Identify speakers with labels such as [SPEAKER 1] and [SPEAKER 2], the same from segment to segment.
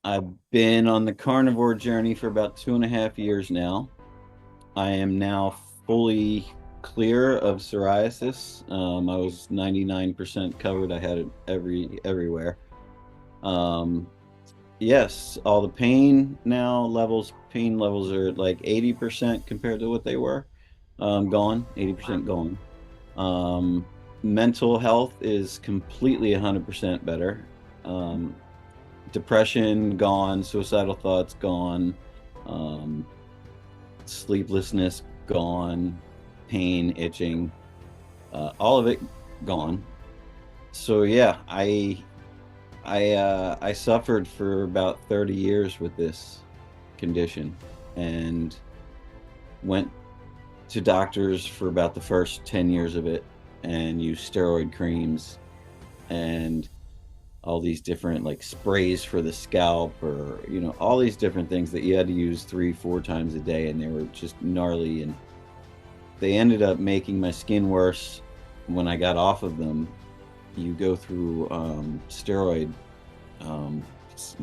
[SPEAKER 1] I've been on the carnivore journey for about 2.5 years now. I am now fully clear of psoriasis. I was 99% covered. I had it everywhere. Um, yes, all the pain levels are like 80% compared to what they were. Gone, 80% gone. Um, Mental health is completely 100% better. Um, Depression gone, suicidal thoughts gone, um, sleeplessness gone, pain, itching, all of it gone. So yeah, I suffered for about 30 years with this condition and went to doctors for about the first 10 years of it and used steroid creams and all these different like sprays for the scalp, or all these different things that you had to use 3 4 times a day, and they were just gnarly, and they ended up making my skin worse. When I got off of them, you go through steroid um,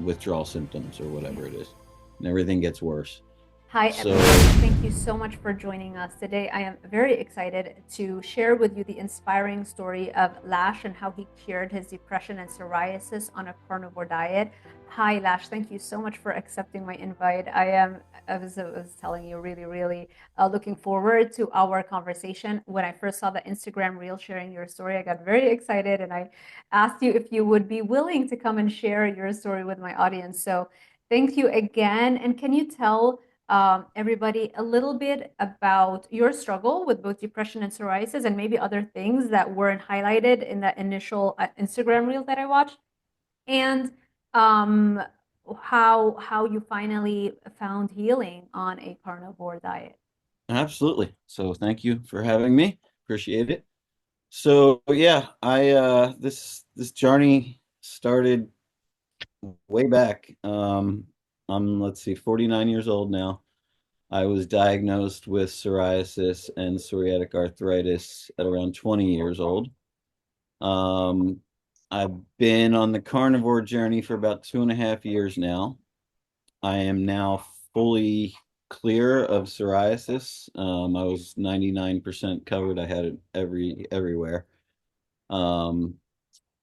[SPEAKER 1] withdrawal symptoms or whatever it is, and everything gets worse.
[SPEAKER 2] Hi,
[SPEAKER 1] So
[SPEAKER 2] everyone. Thank you so much for joining us today. I am very excited to share with you the inspiring story of Lash and how he cured his depression and psoriasis on a carnivore diet. Hi, Lash. Thank you so much for accepting my invite. I was telling you, really looking forward to our conversation. When I first saw the Instagram reel sharing your story, I got very excited and I asked you if you would be willing to come and share your story with my audience. So, thank you again. And can you tell everybody a little bit about your struggle with both depression and psoriasis and maybe other things that weren't highlighted in that initial Instagram reel that I watched, and um, how you finally found healing on a carnivore diet.
[SPEAKER 1] absolutely. So thank you for having me. Appreciate it. So yeah, I this journey started way back. I'm, let's see, 49 years old now. I was diagnosed with psoriasis and psoriatic arthritis at around 20 years old. Um, I've been on the carnivore journey for about 2.5 years now. I am now fully clear of psoriasis. I was 99% covered. I had it everywhere. Um,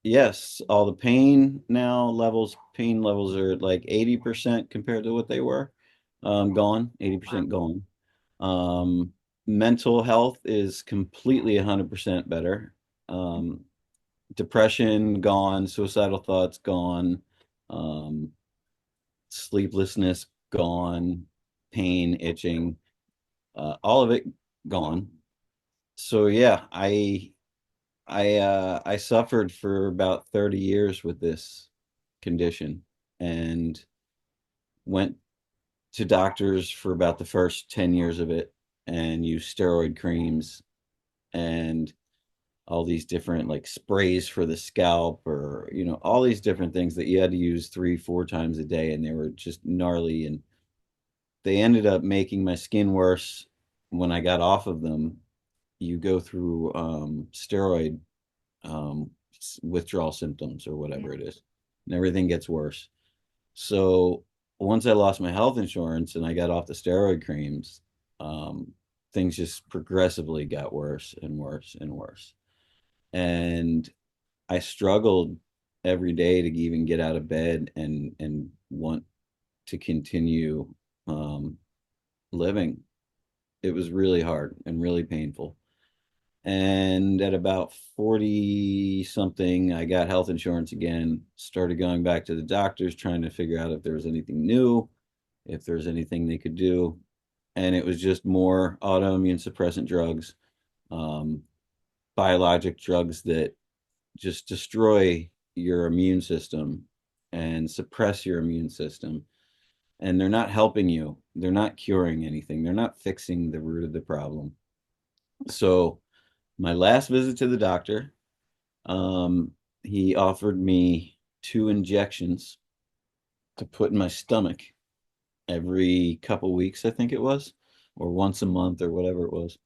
[SPEAKER 1] yes, all the pain levels are like 80% compared to what they were. Gone, 80% gone. Um, Mental health is completely 100% better. Um, Depression gone, suicidal thoughts gone, um, sleeplessness gone, pain, itching, all of it gone. So yeah, I suffered for about 30 years with this condition and went to doctors for about the first 10 years of it and used steroid creams and all these different like sprays for the scalp, or all these different things that you had to use 3 4 times a day, and they were just gnarly, and they ended up making my skin worse. When I got off of them, you go through steroid um, withdrawal symptoms or
[SPEAKER 2] Yeah.
[SPEAKER 1] whatever it is, and everything gets worse. So once I lost my health insurance and I got off the steroid creams, things just progressively got worse and worse and worse. And I struggled every day to even get out of bed and want to continue um, living. It was really hard and really painful. And at about 40 something, I got health insurance again, started going back to the doctors, trying to figure out if there was anything new, if there's anything they could do. And it was just more autoimmune suppressant drugs, um, biologic drugs that just destroy your immune system and suppress your immune system. And they're not helping you. They're not curing anything. They're not fixing the root of the problem. So my last visit to the doctor, um, he offered me 2 injections to put in my stomach every couple weeks, I think it was, or once a month or whatever it was.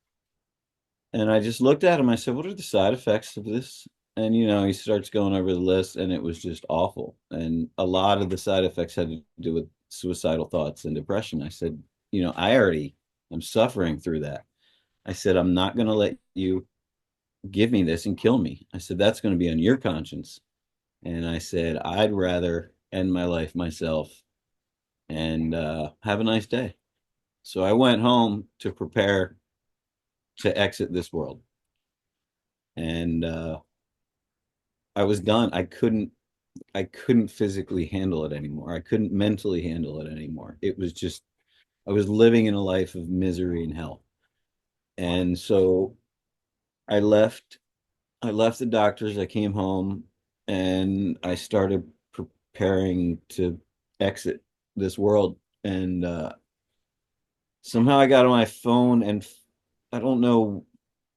[SPEAKER 1] And I just looked at him. I said, "What are the side effects of this?" And he starts going over the list, and it was just awful. And a lot of the side effects had to do with suicidal thoughts and depression. I said, I already am suffering through that. I said, I'm not going to let you give me this and kill me. I said, that's going to be on your conscience. And I said, I'd rather end my life myself and have a nice day. So I went home to prepare to exit this world. And I was done. I couldn't physically handle it anymore. I couldn't mentally handle it anymore. It was just I was living in a life of misery and hell. And so I left I left the doctors. I came home and I started preparing to exit this world. And somehow I got on my phone, and I don't know.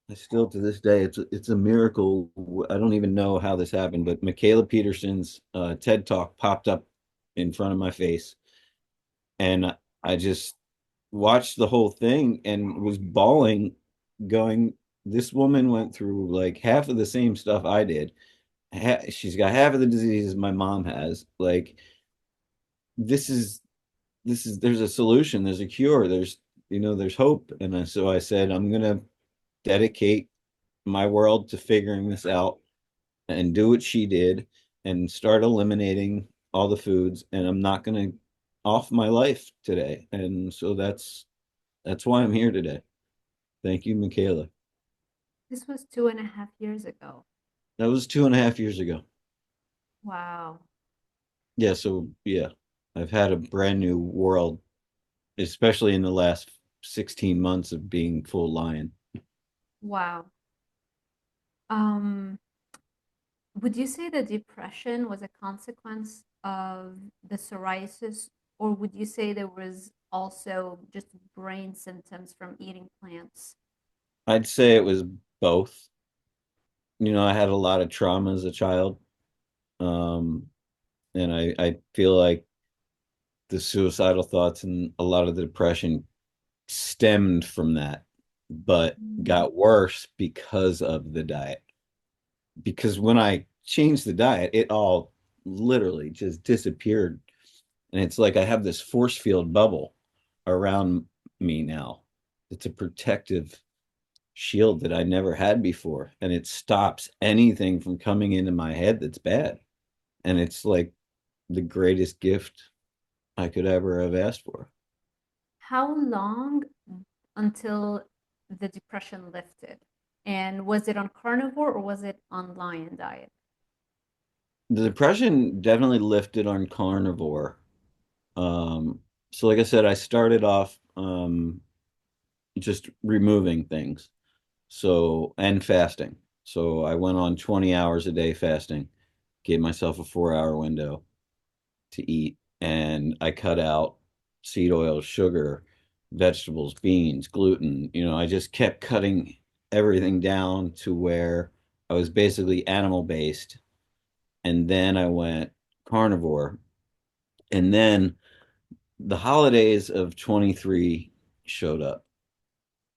[SPEAKER 1] I still to this day, it's a miracle. I don't even know how this happened, but Michaela Peterson's TED Talk popped up in front of my face, and I just watched the whole thing and was bawling, going, "This woman went through like half of the same stuff I did. She's got half of the diseases my mom has. Like this is there's a solution, there's a cure, there's hope." And so I said, I'm gonna dedicate my world to figuring this out and do what she did and start eliminating all the foods, and I'm not going to off my life today. And so that's why I'm here today. Thank you, Michaela.
[SPEAKER 2] This was 2.5 years ago.
[SPEAKER 1] That was 2.5 years ago.
[SPEAKER 2] Wow.
[SPEAKER 1] Yeah, so yeah, I've had a brand new world, especially in the last 16 months of being full lion.
[SPEAKER 2] Wow. Um, would you say the depression was a consequence of the psoriasis, or would you say there was also just brain symptoms from eating plants?
[SPEAKER 1] I'd say it was both. I had a lot of trauma as a child. Um, and I feel like the suicidal thoughts and a lot of the depression stemmed from that, but
[SPEAKER 2] Mm.
[SPEAKER 1] got worse because of the diet. Because when I changed the diet, it all literally just disappeared. And it's like I have this force field bubble around me now. It's a protective shield that I never had before. And it stops anything from coming into my head that's bad. And it's like the greatest gift I could ever have asked for.
[SPEAKER 2] How long until the depression lifted? And was it on carnivore or was it on lion diet?
[SPEAKER 1] The depression definitely lifted on carnivore. So like I said, I started off just removing things. So and fasting. So I went on 20 hours a day fasting, gave myself a 4 hour window to eat, and I cut out seed oil, sugar, vegetables, beans, gluten. I just kept cutting everything down to where I was basically animal based. And then I went carnivore. And then the holidays of 23 showed up.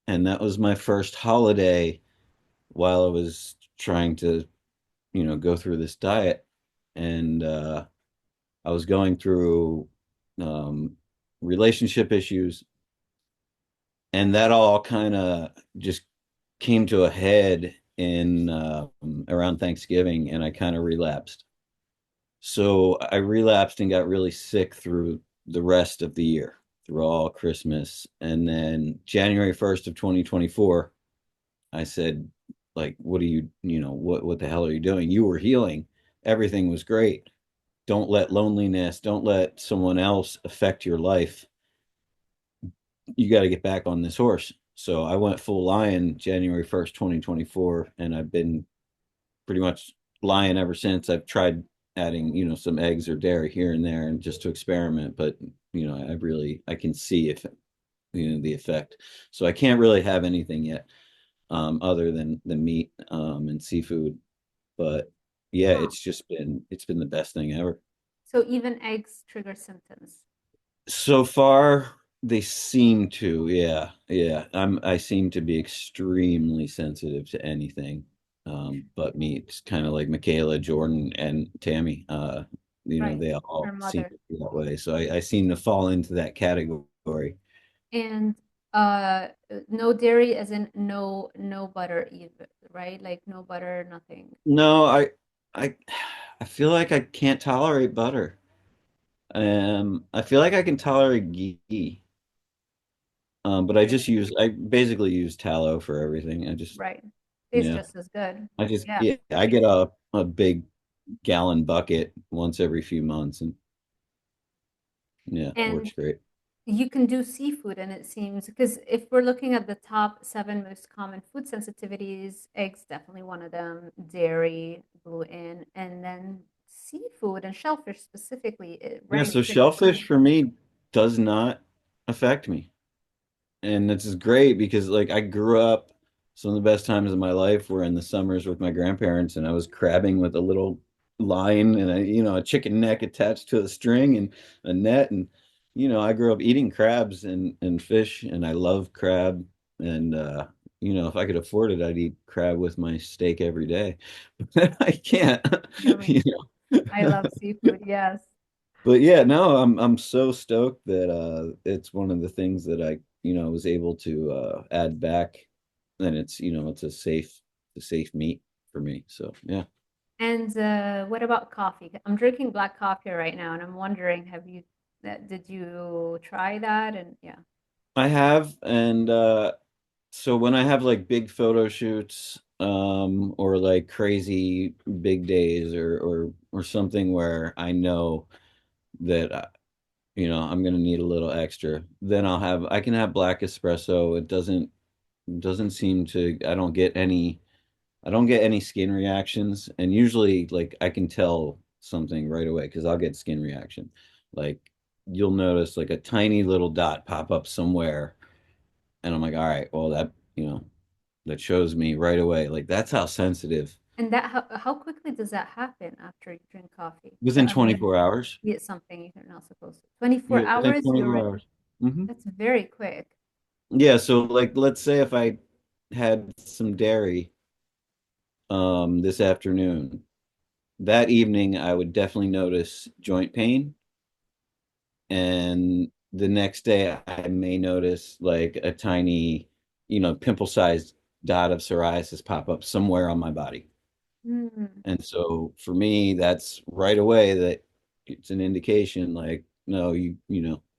[SPEAKER 1] And that was my first holiday while I was trying to, go through this diet. And I was going through um, relationship issues. And that all kind of just came to a head in around Thanksgiving, and I kind of relapsed. So I relapsed and got really sick through the rest of the year, through all Christmas. And then January 1st of 2024, I said, like, what are what the hell are you doing? You were healing. Everything was great. Don't let loneliness, don't let someone else affect your life. You got to get back on this horse. So I went full lion January 1st, 2024, and I've been pretty much lion ever since. I've tried adding, some eggs or dairy here and there and just to experiment, but I can see if the effect. So I can't really have anything yet, other than the meat, and seafood. But yeah,
[SPEAKER 2] Huh.
[SPEAKER 1] it's been the best thing ever.
[SPEAKER 2] So even eggs trigger symptoms.
[SPEAKER 1] So far, they seem to, yeah, yeah. I seem to be extremely sensitive to anything. But meat. It's kind of like Michaela, Jordan, and Tammy.
[SPEAKER 2] Right.
[SPEAKER 1] They
[SPEAKER 2] Her
[SPEAKER 1] all seem
[SPEAKER 2] mother.
[SPEAKER 1] to be that way. So I seem to fall into that category.
[SPEAKER 2] And uh no dairy as in no butter either, right? Like no butter, nothing.
[SPEAKER 1] No, I I feel like I can't tolerate butter. I feel like I can tolerate ghee. But I basically use tallow for everything.
[SPEAKER 2] Right. Tastes
[SPEAKER 1] Yeah,
[SPEAKER 2] just as good. Yeah.
[SPEAKER 1] yeah, I get a big gallon bucket once every few months, and yeah, it
[SPEAKER 2] And
[SPEAKER 1] works great.
[SPEAKER 2] you can do seafood, and it seems because if we're looking at the top seven most common food sensitivities, eggs definitely one of them, dairy, gluten, and then seafood and shellfish specifically,
[SPEAKER 1] Yeah,
[SPEAKER 2] rank
[SPEAKER 1] so
[SPEAKER 2] pretty high.
[SPEAKER 1] shellfish for me does not affect me. And this is great because like I grew up, some of the best times of my life were in the summers with my grandparents, and I was crabbing with a little line and a chicken neck attached to a string and a net. And I grew up eating crabs and fish, and I love crab. And if I could afford it, I'd eat crab with my steak every day. But I can't,
[SPEAKER 2] I mean,
[SPEAKER 1] you
[SPEAKER 2] I
[SPEAKER 1] know.
[SPEAKER 2] love seafood, yes.
[SPEAKER 1] But yeah, no, I'm so stoked that it's one of the things that I, was able to add back, and it's a safe meat for me. So yeah.
[SPEAKER 2] And what about coffee? I'm drinking black coffee right now, and I'm wondering, did you try that? And yeah.
[SPEAKER 1] I have, and so when I have like big photo shoots or like crazy big days or something where I know that I'm gonna need a little extra, then I can have black espresso. It doesn't seem to I don't get any skin reactions, and usually like I can tell something right away because I'll get skin reaction. Like you'll notice like a tiny little dot pop up somewhere, and I'm like, all right, well that shows me right away. Like that's how sensitive
[SPEAKER 2] And that how quickly does that happen after you drink coffee?
[SPEAKER 1] within
[SPEAKER 2] I mean,
[SPEAKER 1] 24 hours.
[SPEAKER 2] it's something you're not supposed to. 24
[SPEAKER 1] Yeah, within
[SPEAKER 2] hours,
[SPEAKER 1] 24 hours. Hmm.
[SPEAKER 2] that's very quick.
[SPEAKER 1] Yeah, so like let's say if I had some dairy this afternoon, that evening I would definitely notice joint pain, and the next day I may notice like a tiny, pimple-sized dot of psoriasis pop up somewhere on my body.
[SPEAKER 2] Hmm.
[SPEAKER 1] And so for me, that's right away that it's an indication like, no, you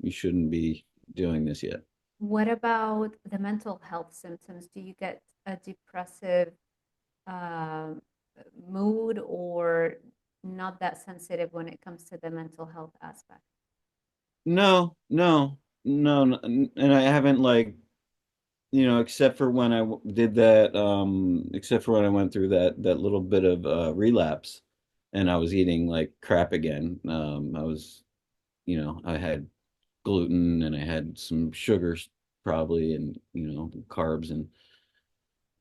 [SPEAKER 1] shouldn't be doing this yet.
[SPEAKER 2] What about the mental health symptoms? Do you get a depressive um, mood or not that sensitive when it comes to the mental health aspect?
[SPEAKER 1] No, no, no, and I haven't like, except for when did that, except for when I went through that little bit of relapse, and I was eating like crap again. I had gluten and I had some sugars probably, and carbs, and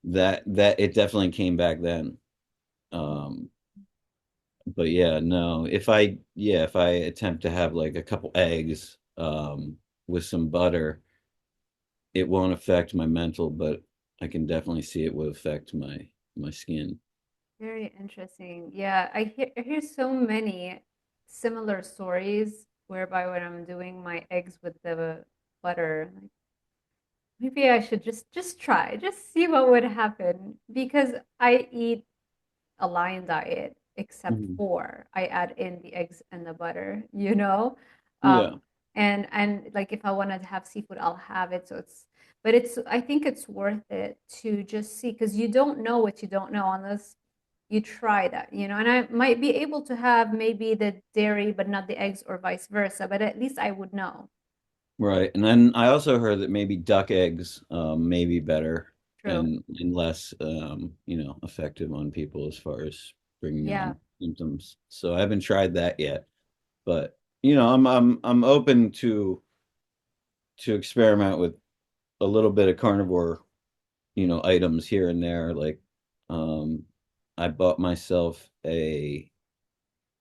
[SPEAKER 1] that it definitely came back then. Um, but yeah, no, if I attempt to have like a couple eggs with some butter, it won't affect my mental, but I can definitely see it would affect my skin.
[SPEAKER 2] Very interesting. Yeah, I hear so many similar stories whereby when I'm doing my eggs with the butter, like maybe I should just try, just see what would happen because I eat a lion diet except
[SPEAKER 1] Mhm.
[SPEAKER 2] for I add in the eggs and the butter, you know?
[SPEAKER 1] Yeah,
[SPEAKER 2] And like if I want to have seafood, I'll have it. So it's I think it's worth it to just see because you don't know what you don't know unless you try that, you know? And I might be able to have maybe the dairy but not the eggs or vice versa, but at least I would know.
[SPEAKER 1] right. And then I also heard that maybe duck eggs may be better
[SPEAKER 2] True.
[SPEAKER 1] and less effective on people as far as bringing
[SPEAKER 2] Yeah.
[SPEAKER 1] on symptoms. So I haven't tried that yet, but I'm open to experiment with a little bit of carnivore, items here and there. Like um I bought myself a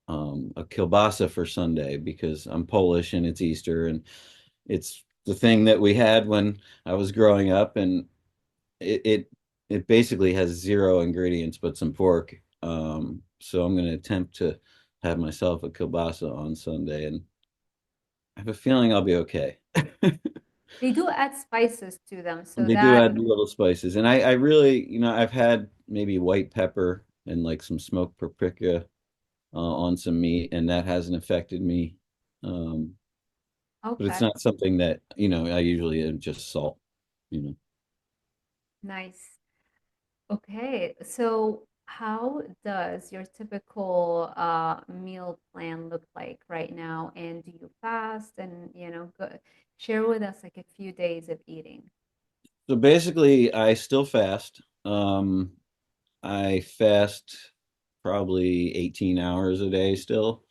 [SPEAKER 1] kielbasa for Sunday because I'm Polish and it's Easter, and it's the thing that we had when I was growing up, and it it basically has zero ingredients but some pork. So I'm going to attempt to have myself a kielbasa on Sunday, and I have a feeling I'll be okay.
[SPEAKER 2] They do add spices to them, so
[SPEAKER 1] They do
[SPEAKER 2] that
[SPEAKER 1] add little spices, and I really, I've had maybe white pepper and like some smoked paprika on some meat, and that hasn't affected me. Um, but it's
[SPEAKER 2] okay,
[SPEAKER 1] not something that, I usually just salt.
[SPEAKER 2] nice. Okay, so how does your typical meal plan look like right now? And do you fast? And share with us like a few days of eating.
[SPEAKER 1] So basically, I still fast. I fast probably 18 hours a day still.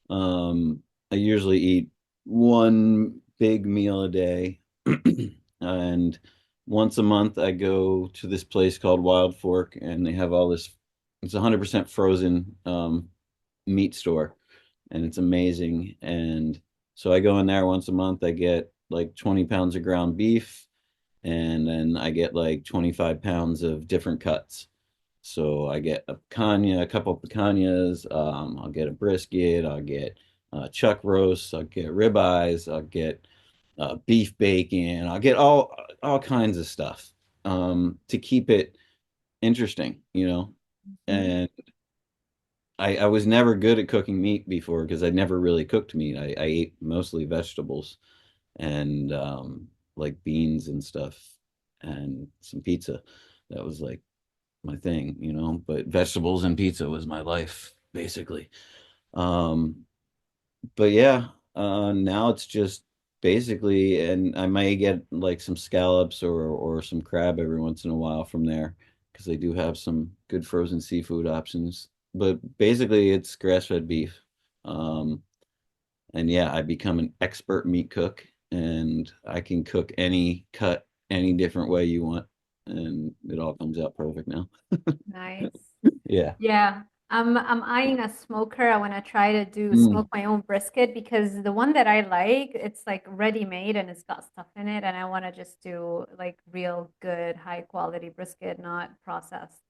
[SPEAKER 1] I usually eat one big meal a day. And once a month, I go to this place called Wild Fork, and they have all this, it's 100% frozen meat store, and it's amazing. And so I go in there once a month. I get like 20 pounds of ground beef, and then I get like 25 pounds of different cuts. So I get a picanha, a couple of picanhas. I'll get a brisket. I'll get chuck roasts. I'll get ribeyes. I'll get beef bacon. I'll get all kinds of stuff to keep it interesting.
[SPEAKER 2] Mhm.
[SPEAKER 1] And I was never good at cooking meat before because I never really cooked meat. I ate mostly vegetables and like beans and stuff and some pizza. That was like my thing. But vegetables and pizza was my life basically. Um, but yeah, now it's just basically, and I may get like some scallops or some crab every once in a while from there because they do have some good frozen seafood options. But basically, it's grass-fed beef. Um, and yeah, I become an expert meat cook, and I can cook any cut any different way you want, and it all comes out perfect now.
[SPEAKER 2] Nice.
[SPEAKER 1] Yeah.
[SPEAKER 2] Yeah, I'm eyeing a smoker. I want to try to do
[SPEAKER 1] Mm,
[SPEAKER 2] smoke my own brisket because the one that I like, it's like ready made and it's got stuff in it, and I want to just do like real good high quality brisket, not processed.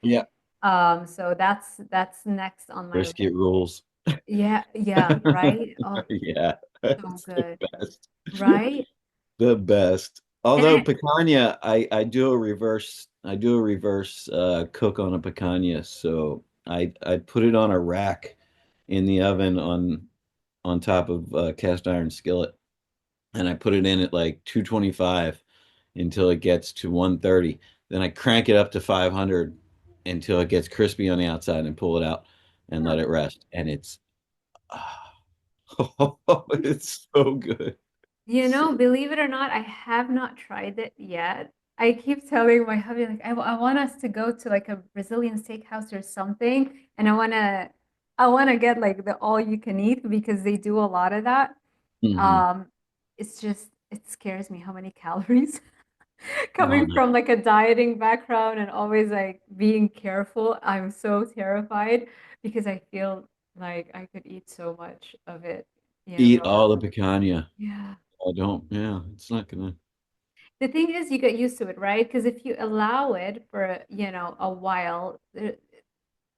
[SPEAKER 1] yeah.
[SPEAKER 2] So that's next on my
[SPEAKER 1] Brisket
[SPEAKER 2] list.
[SPEAKER 1] rules.
[SPEAKER 2] Yeah, yeah, right. Oh,
[SPEAKER 1] Yeah,
[SPEAKER 2] so
[SPEAKER 1] it's the
[SPEAKER 2] good.
[SPEAKER 1] best.
[SPEAKER 2] Right?
[SPEAKER 1] The best.
[SPEAKER 2] And
[SPEAKER 1] Although picanha, I do a reverse cook on a picanha. So I put it on a rack in the oven on top of a cast iron skillet, and I put it in at like 225 until it gets to 130. Then I crank it up to 500 until it gets crispy on the outside and pull it out and let it rest. And it's it's so good. So,
[SPEAKER 2] believe it or not, I have not tried it yet. I keep telling my hubby, like, I want us to go to like a Brazilian steakhouse or something, and I wanna get like the all you can eat because they do a lot of that.
[SPEAKER 1] mhm.
[SPEAKER 2] Um, it's just it scares me how many calories
[SPEAKER 1] Oh
[SPEAKER 2] coming
[SPEAKER 1] no.
[SPEAKER 2] from like a dieting background and always like being careful. I'm so terrified because I feel like I could eat so much of it,
[SPEAKER 1] Eat
[SPEAKER 2] raw.
[SPEAKER 1] all the picanha.
[SPEAKER 2] Yeah.
[SPEAKER 1] I don't, yeah, it's not gonna.
[SPEAKER 2] The thing is, you get used to it, right? Because if you allow it for, a while,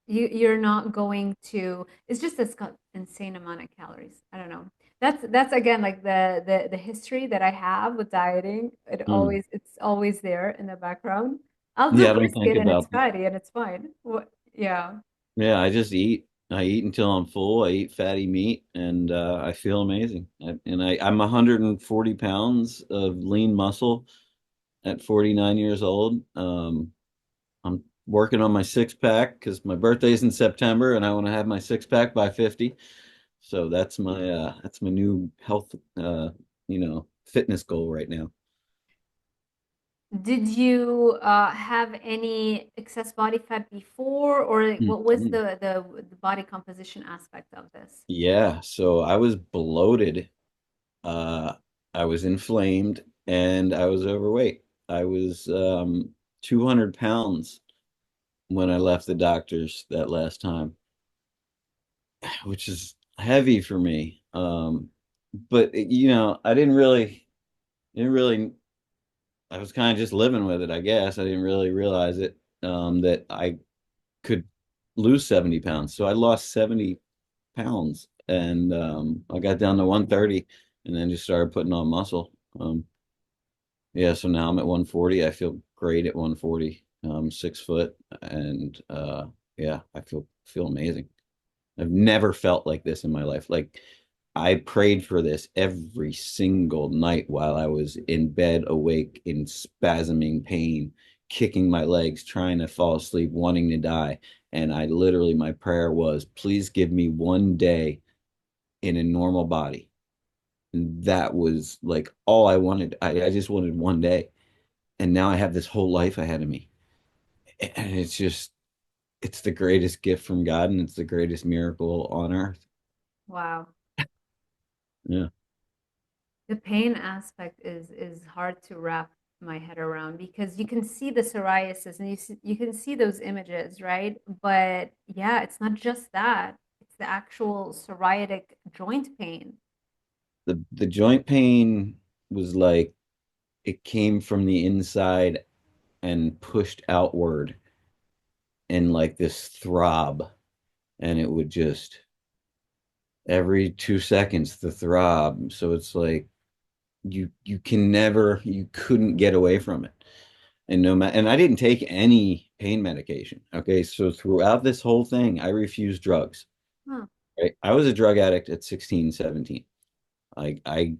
[SPEAKER 2] you're not going to. It's just it's got insane amount of calories. I don't know. That's again like the history that I have with dieting.
[SPEAKER 1] Mm.
[SPEAKER 2] It's always there in the background. I'll do
[SPEAKER 1] Yeah, I don't think
[SPEAKER 2] brisket and it's
[SPEAKER 1] about that.
[SPEAKER 2] fatty and it's fine. What? Yeah.
[SPEAKER 1] Yeah, I just eat. I eat until I'm full. I eat fatty meat, and I feel amazing. I'm 140 pounds of lean muscle at 49 years old. I'm working on my six pack because my birthday's in September, and I want to have my six pack by 50. So that's my new health fitness goal right now.
[SPEAKER 2] Did you have any excess body fat before, or like, what was
[SPEAKER 1] Mhm.
[SPEAKER 2] the body composition aspect of this?
[SPEAKER 1] Yeah, so I was bloated. Uh, I was inflamed and I was overweight. I was 200 pounds when I left the doctors that last time, which is heavy for me. But I didn't really I was kind of just living with it, I guess. I didn't really realize it, that I could lose 70 pounds. So I lost 70 pounds and I got down to 130 and then just started putting on muscle. Yeah, so now I'm at 140. I feel great at 140. 6 foot and yeah, I feel amazing. I've never felt like this in my life. Like I prayed for this every single night while I was in bed, awake in spasming pain, kicking my legs, trying to fall asleep, wanting to die. And I literally, my prayer was, please give me one day in a normal body. And that was like all I wanted. I just wanted one day. And now I have this whole life ahead of me. And it's just, it's the greatest gift from God and it's the greatest miracle on earth.
[SPEAKER 2] Wow.
[SPEAKER 1] Yeah.
[SPEAKER 2] The pain aspect is hard to wrap my head around because you can see the psoriasis and you can see those images, right? But yeah, it's not just that. It's the actual psoriatic joint pain.
[SPEAKER 1] The joint pain was like it came from the inside and pushed outward in like this throb. And it would just every 2 seconds the throb. So it's like you can never you couldn't get away from it. And no matter and I didn't take any pain medication. Okay. So throughout this whole thing, I refused drugs.
[SPEAKER 2] Huh.
[SPEAKER 1] Right. I was a drug addict at 16, 17. I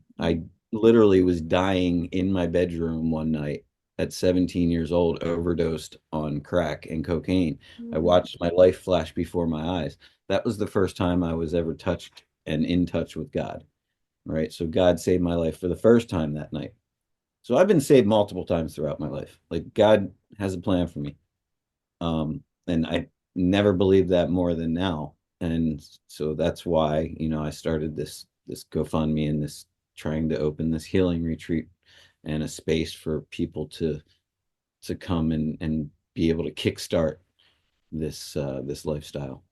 [SPEAKER 1] literally was dying in my bedroom one night at 17 years old, overdosed on crack and cocaine. I
[SPEAKER 2] Mm.
[SPEAKER 1] watched my life flash before my eyes. That was the first time I was ever touched and in touch with God, right? So God saved my life for the first time that night. So I've been saved multiple times throughout my life. Like God has a plan for me. And I never believed that more than now. And so that's why, I started this GoFundMe and this trying to open this healing retreat and a space for people to come and be able to kickstart this lifestyle.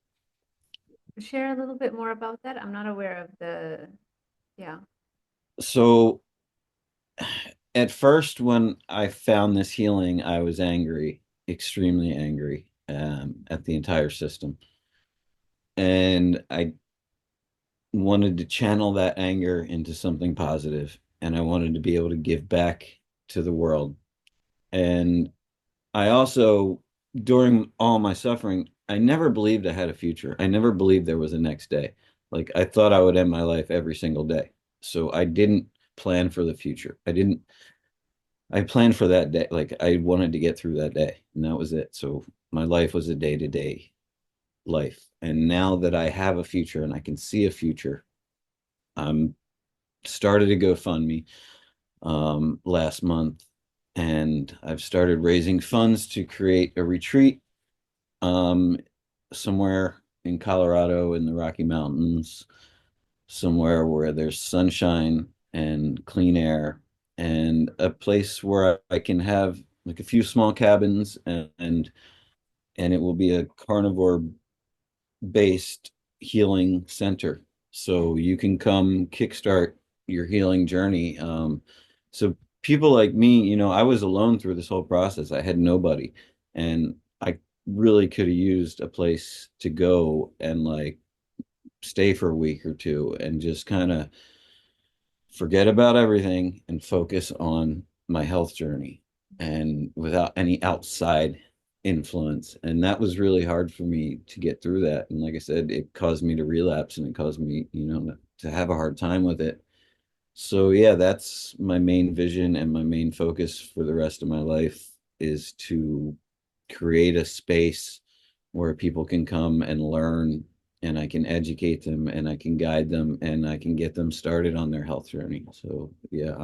[SPEAKER 2] Share a little bit more about that. I'm not aware of yeah.
[SPEAKER 1] So at first when I found this healing, I was angry, extremely angry, at the entire system. And I wanted to channel that anger into something positive, and I wanted to be able to give back to the world. And I also, during all my suffering, I never believed I had a future. I never believed there was a next day. Like I thought I would end my life every single day. So I didn't plan for the future. I planned for that day. Like I wanted to get through that day, and that was it. So my life was a day-to-day life. And now that I have a future and I can see a future, I'm started a GoFundMe last month, and I've started raising funds to create a retreat um, somewhere in Colorado in the Rocky Mountains, somewhere where there's sunshine and clean air, and a place where I can have like a few small cabins and it will be a carnivore based healing center. So you can come kickstart your healing journey. So people like me, I was alone through this whole process. I had nobody, and I really could have used a place to go and like stay for a week or two and just kind of forget about everything and focus on my health journey and without any outside influence. And that was really hard for me to get through that. And like I said, it caused me to relapse and it caused me, to have a hard time with it. So yeah, that's my main vision and my main focus for the rest of my life is to create a space where people can come and learn and I can educate them and I can guide them and I can get them started on their health journey. So yeah,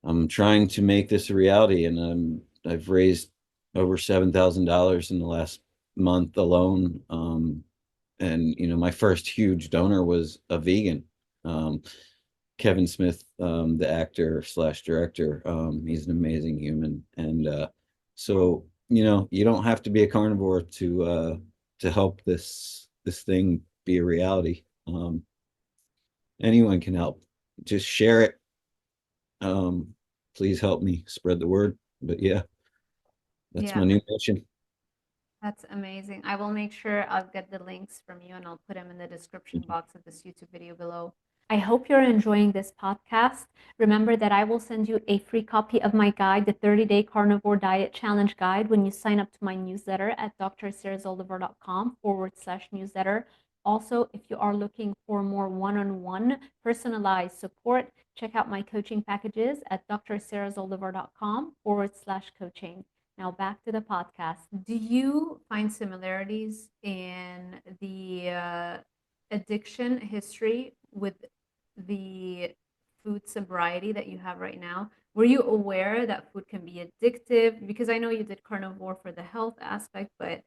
[SPEAKER 1] I'm trying to make this a reality and I've raised over $7,000 in the last month alone. And my first huge donor was a vegan. Um, Kevin Smith, the actor slash director, he's an amazing human. And so, you don't have to be a carnivore to help this thing be a reality. Anyone can help. Just share it. please help me spread the word. But yeah, that's my
[SPEAKER 2] Yeah,
[SPEAKER 1] new mission.
[SPEAKER 2] that's amazing. I will make sure I'll get the links from you and I'll put them in the description box of this YouTube video below. I hope you're enjoying this podcast. Remember that I will send you a free copy of my guide, the 30-day Carnivore Diet Challenge Guide, when you sign up to my newsletter at drzaldivar.com/newsletter. Also, if you are looking for more one-on-one personalized support, check out my coaching packages at drzaldivar.com/coaching. Now back to the podcast. Do you find similarities in the addiction history with the food sobriety that you have right now? Were you aware that food can be addictive? Because I know you did carnivore for the health aspect, but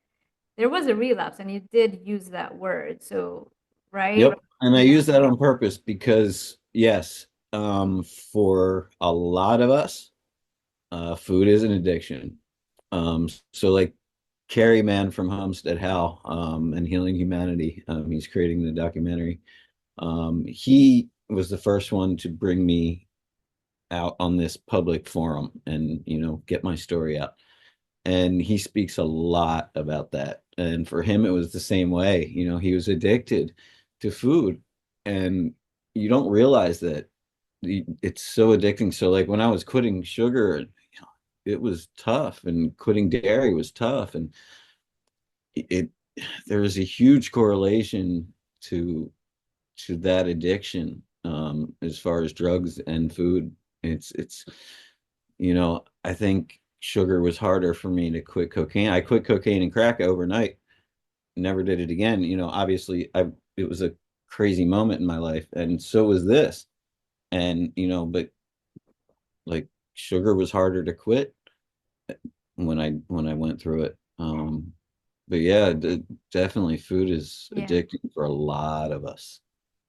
[SPEAKER 2] there was a relapse and you did use that word. So, right?
[SPEAKER 1] Yep. And I
[SPEAKER 2] Yeah.
[SPEAKER 1] use that on purpose because, yes, for a lot of us, food is an addiction. So like Carrie Man from Homestead Hal, and Healing Humanity, he's creating the documentary. He was the first one to bring me out on this public forum and, get my story out. And he speaks a lot about that. And for him, it was the same way. He was addicted to food, and you don't realize that it's so addicting. So, like when I was quitting sugar, it was tough, and quitting dairy was tough, and it there is a huge correlation to that addiction, as far as drugs and food. I think sugar was harder for me to quit cocaine. I quit cocaine and crack overnight, never did it again. Obviously it was a crazy moment in my life, and so was this. And but like sugar was harder to quit when I went through it. But yeah, definitely food is
[SPEAKER 2] Yeah.
[SPEAKER 1] addicting for a lot of us.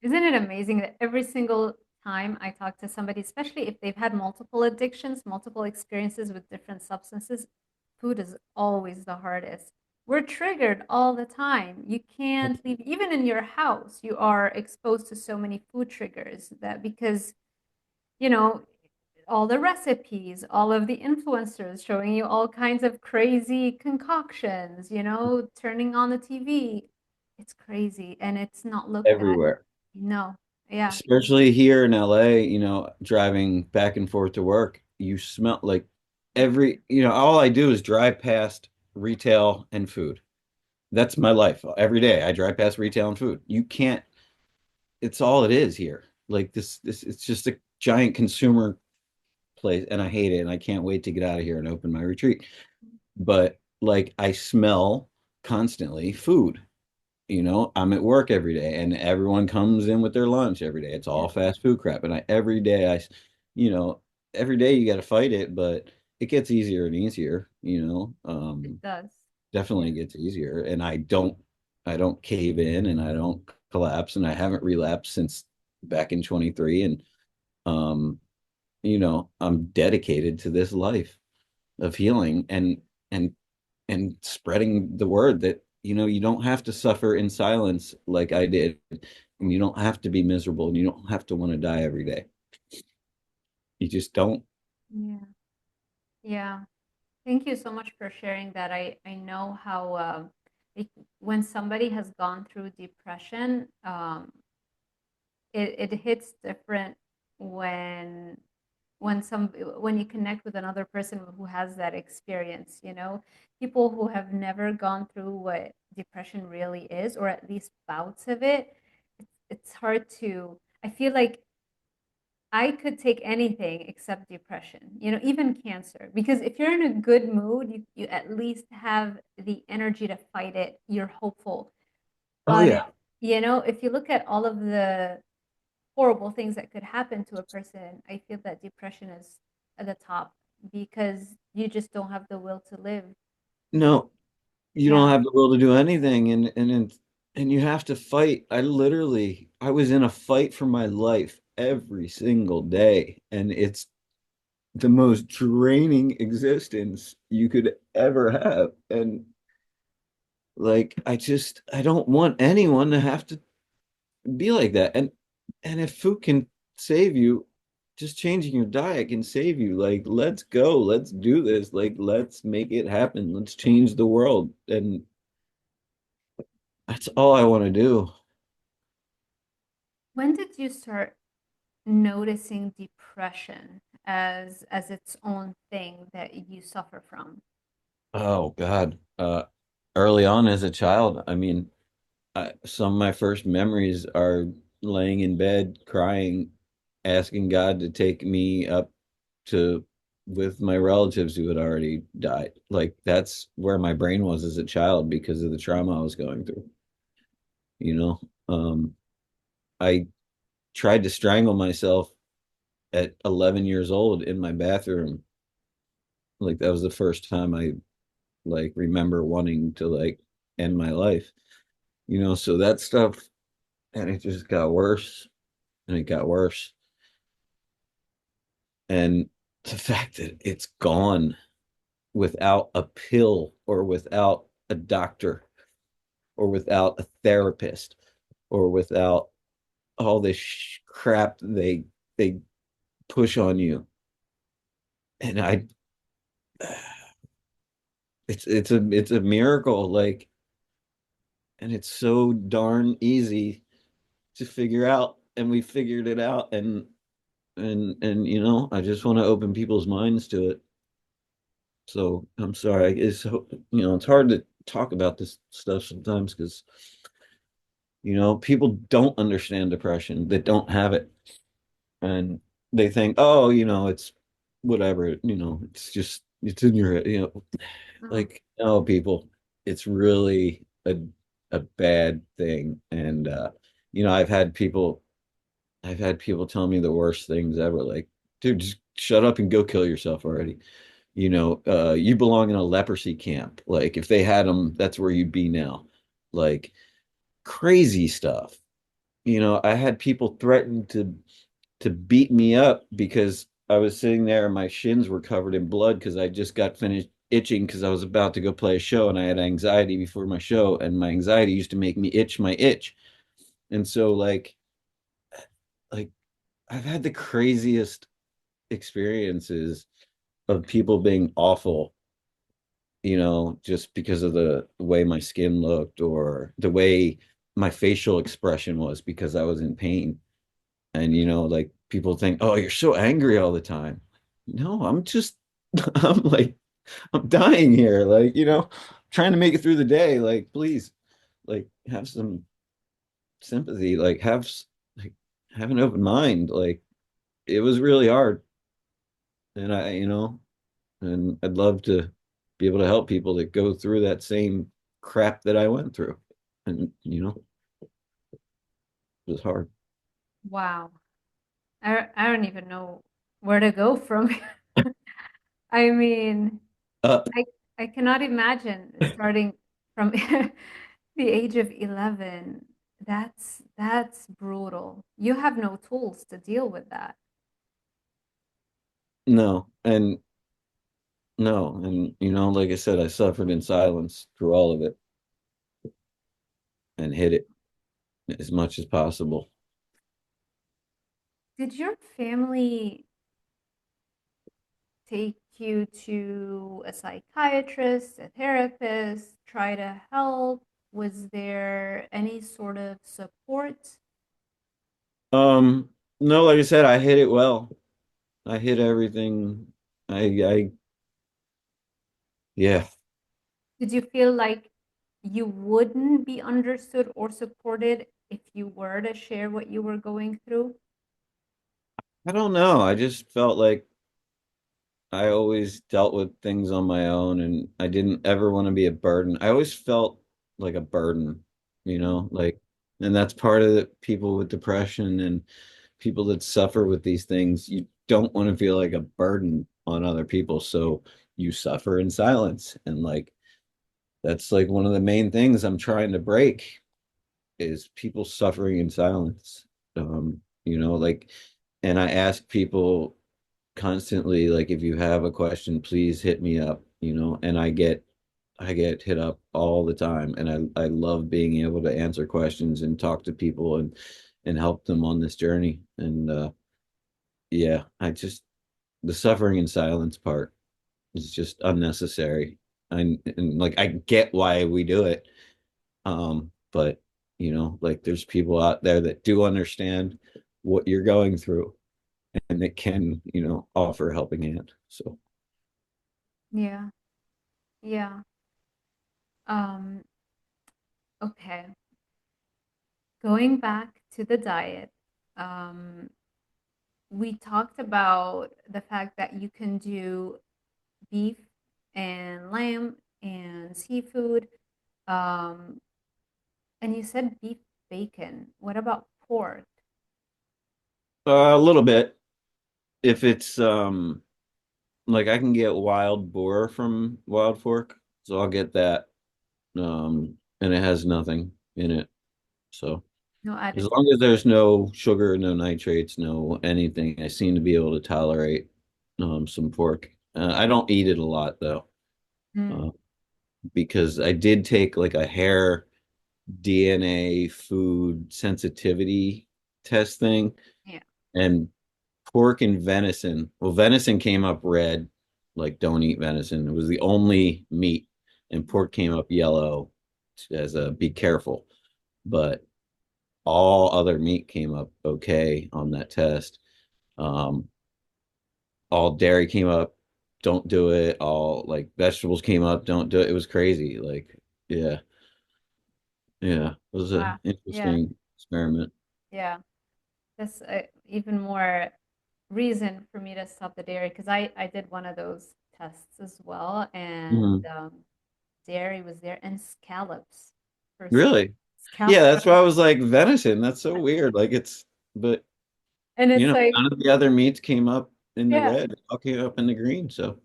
[SPEAKER 2] Isn't it amazing that every single time I talk to somebody, especially if they've had multiple addictions, multiple experiences with different substances, food is always the hardest. We're triggered all the time. You can't leave, even in your house, you are exposed to so many food triggers that because, you know, all the recipes, all of the influencers showing you all kinds of crazy concoctions, turning on the TV. It's crazy and it's not looked at.
[SPEAKER 1] Everywhere,
[SPEAKER 2] No. Yeah.
[SPEAKER 1] especially here in LA, driving back and forth to work, you smell like all I do is drive past retail and food. That's my life. Every day I drive past retail and food. You can't, it's all it is here. Like this, it's just a giant consumer place, and I hate it. And I can't wait to get out of here and open my retreat. But like I smell constantly food. I'm at work every day, and everyone comes in with their lunch every day. It's
[SPEAKER 2] Yeah.
[SPEAKER 1] all fast food crap. And every day you know, every day you got to fight it, but it gets easier and easier,
[SPEAKER 2] It does.
[SPEAKER 1] definitely
[SPEAKER 2] Yeah.
[SPEAKER 1] gets easier. And I don't cave in, and I don't collapse, and I haven't relapsed since back in 23. And, um, I'm dedicated to this life of healing, and spreading the word that you don't have to suffer in silence like I did, and you don't have to be miserable, and you don't have to want to die every day. You just don't.
[SPEAKER 2] Yeah. Yeah. Thank you so much for sharing that. I know how when somebody has gone through depression, it hits different when when you connect with another person who has that experience, people who have never gone through what depression really is, or at least bouts of it. It's hard to, I feel like I could take anything except depression, even cancer, because if you're in a good mood, you at least have the energy to fight it, you're hopeful.
[SPEAKER 1] Oh
[SPEAKER 2] But
[SPEAKER 1] yeah.
[SPEAKER 2] if you look at all of the horrible things that could happen to a person, I feel that depression is at the top because you just don't have the will to live.
[SPEAKER 1] No, you don't
[SPEAKER 2] Yeah.
[SPEAKER 1] have the will to do anything, and you have to fight. I was in a fight for my life every single day, and it's the most draining existence you could ever have. And like I don't want anyone to have to be like that. And if food can save you, just changing your diet can save you. Like, let's go. Let's do this. Like, let's make it happen. Let's change the world. And that's all I want to do.
[SPEAKER 2] When did you start noticing depression as its own thing that you suffer from?
[SPEAKER 1] Oh God. Early on as a child, I mean, some of my first memories are laying in bed crying, asking God to take me up to with my relatives who had already died. Like that's where my brain was as a child because of the trauma I was going through. You know, I tried to strangle myself at 11 years old in my bathroom. Like that was the first time I like remember wanting to like end my life. So that stuff, and it just got worse and it got worse. And the fact that it's gone without a pill or without a doctor or without a therapist or without all this crap they push on you. And it's a miracle, like, and it's so darn easy to figure out, and we figured it out, and I just want to open people's minds to it. So I'm sorry. It's hard to talk about this stuff sometimes because people don't understand depression, that don't have it, and they think, oh, it's whatever, it's in your head,
[SPEAKER 2] Oh,
[SPEAKER 1] like, no, people, it's really a bad thing. And I've had people tell me the worst things ever, like, dude, just shut up and go kill yourself already. You belong in a leprosy camp. Like if they had them, that's where you'd be now. Like crazy stuff. I had people threaten to beat me up because I was sitting there and my shins were covered in blood because I just got finished itching because I was about to go play a show and I had anxiety before my show, and my anxiety used to make me itch my itch. And so like I've had the craziest experiences of people being awful, just because of the way my skin looked or the way my facial expression was because I was in pain. And, like people think, oh, you're so angry all the time. No, I'm just, I'm like, I'm dying here. Like, trying to make it through the day. Like, please, like, have some sympathy. Like, like, have an open mind. Like, it was really hard. And and I'd love to be able to help people that go through that same crap that I went through. And, it was hard.
[SPEAKER 2] wow. I don't even know where to go from here. I mean,
[SPEAKER 1] Uh,
[SPEAKER 2] I I cannot imagine starting from the age of 11. That's brutal. You have no tools to deal with that.
[SPEAKER 1] no, and no, and like I said, I suffered in silence through all of it and hid it as much as possible.
[SPEAKER 2] Did your family take you to a psychiatrist, a therapist, try to help? Was there any sort of support?
[SPEAKER 1] Um, no, like I said, I hid it well. I hid everything. I yeah.
[SPEAKER 2] Did you feel like you wouldn't be understood or supported if you were to share what you were going through?
[SPEAKER 1] I don't know. I just felt like I always dealt with things on my own and I didn't ever want to be a burden. I always felt like a burden, like, and that's part of the people with depression and people that suffer with these things. You don't want to feel like a burden on other people. So you suffer in silence. And like, that's like one of the main things I'm trying to break is people suffering in silence. Like, and I ask people constantly, like, if you have a question, please hit me up, and I get hit up all the time, and I love being able to answer questions and talk to people and help them on this journey. And yeah, the suffering in silence part is just unnecessary. And like I get why we do it. But like there's people out there that do understand what you're going through and that can, offer a helping hand. So,
[SPEAKER 2] Yeah. Yeah. Um, okay. Going back to the diet, um, we talked about the fact that you can do beef and lamb and seafood. Um, and you said beef bacon. What about pork?
[SPEAKER 1] a little bit if it's like I can get wild boar from Wild Fork, so I'll get that. And it has nothing in it. So
[SPEAKER 2] No
[SPEAKER 1] as
[SPEAKER 2] additives.
[SPEAKER 1] long as there's no sugar, no nitrates, no anything, I seem to be able to tolerate some pork. I don't eat it a lot though,
[SPEAKER 2] Mm,
[SPEAKER 1] uh, because I did take like a hair DNA food sensitivity test thing,
[SPEAKER 2] yeah.
[SPEAKER 1] and pork and venison. Well, venison came up red, like don't eat venison. It was the only meat, and pork came up yellow as a be careful. But all other meat came up okay on that test. Um, all dairy came up, don't do it. All like vegetables came up, don't do it. It was crazy. Like, yeah, yeah, it was
[SPEAKER 2] Ah,
[SPEAKER 1] an
[SPEAKER 2] yeah.
[SPEAKER 1] interesting experiment.
[SPEAKER 2] Yeah. That's even more reason for me to stop the dairy because I did one of those tests as well, and
[SPEAKER 1] Mhm.
[SPEAKER 2] dairy was there and scallops for some
[SPEAKER 1] Really?
[SPEAKER 2] scallops.
[SPEAKER 1] Yeah, that's why I was like venison. That's so weird. Like but
[SPEAKER 2] And it's like,
[SPEAKER 1] none of the other meats came up in the
[SPEAKER 2] yeah,
[SPEAKER 1] red. It all came up in the green. So,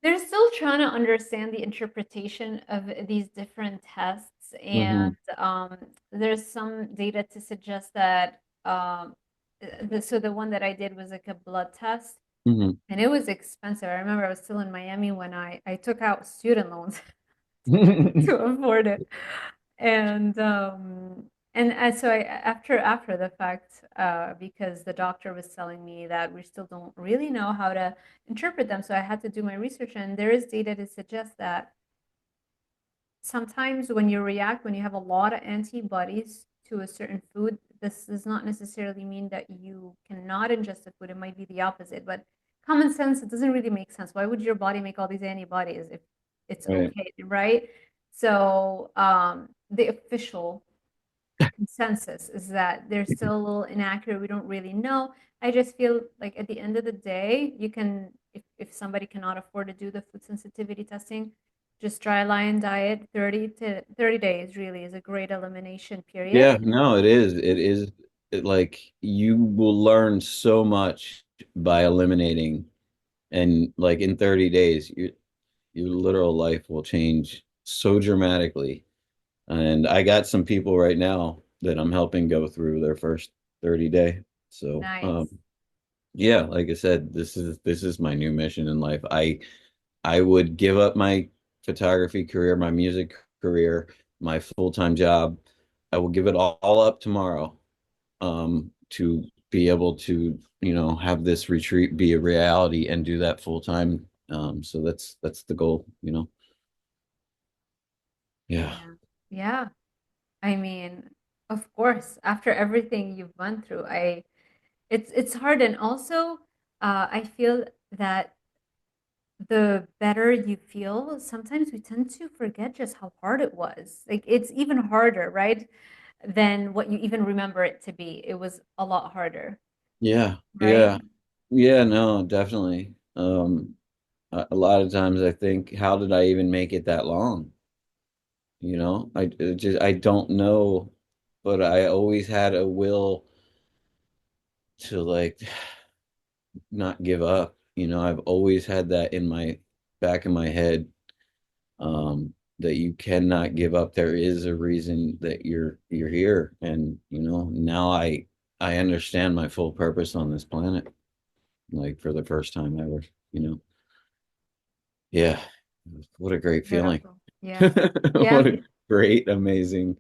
[SPEAKER 2] they're still trying to understand the interpretation of these different tests, and
[SPEAKER 1] hmm
[SPEAKER 2] there's some data to suggest that so the one that I did was like a blood test,
[SPEAKER 1] hmm
[SPEAKER 2] and it was expensive. I remember I was still in Miami when I took out student loans to afford it. And so after the fact, because the doctor was telling me that we still don't really know how to interpret them, so I had to do my research, and there is data to suggest that sometimes when you have a lot of antibodies to a certain food, this does not necessarily mean that you cannot ingest the food. It might be the opposite, but common sense, it doesn't really make sense. Why would your body make all these antibodies if it's
[SPEAKER 1] right.
[SPEAKER 2] okay, right? So the official consensus is that they're still a little inaccurate. We don't really know. I just feel like at the end of the day, you can, if somebody cannot afford to do the food sensitivity testing, just dry line diet 30 days really is a great elimination period.
[SPEAKER 1] Yeah, no, it is. Like you will learn so much by eliminating, and like in 30 days, your literal life will change so dramatically. And I got some people right now that I'm helping go through their first 30 day. So,
[SPEAKER 2] Nice.
[SPEAKER 1] yeah, like I said, this is my new mission in life. I would give up my photography career, my music career, my full-time job. I will give it all up tomorrow, to be able to, have this retreat be a reality and do that full time. So that's the goal. Yeah.
[SPEAKER 2] Yeah. Yeah. I mean, of course, after everything you've gone through, it's hard, and also I feel that the better you feel, sometimes we tend to forget just how hard it was. Like it's even harder, right? Than what you even remember it to be. It was a lot harder,
[SPEAKER 1] Yeah.
[SPEAKER 2] right?
[SPEAKER 1] Yeah. Yeah, no, definitely. A lot of times I think, how did I even make it that long? I don't know, but I always had a will to like not give up. I've always had that in my back of my head, that you cannot give up. There is a reason that you're here, and now I understand my full purpose on this planet, like for the first time ever. You know, yeah, what a great feeling.
[SPEAKER 2] Beautiful. Yeah.
[SPEAKER 1] What
[SPEAKER 2] Yeah.
[SPEAKER 1] a great, amazing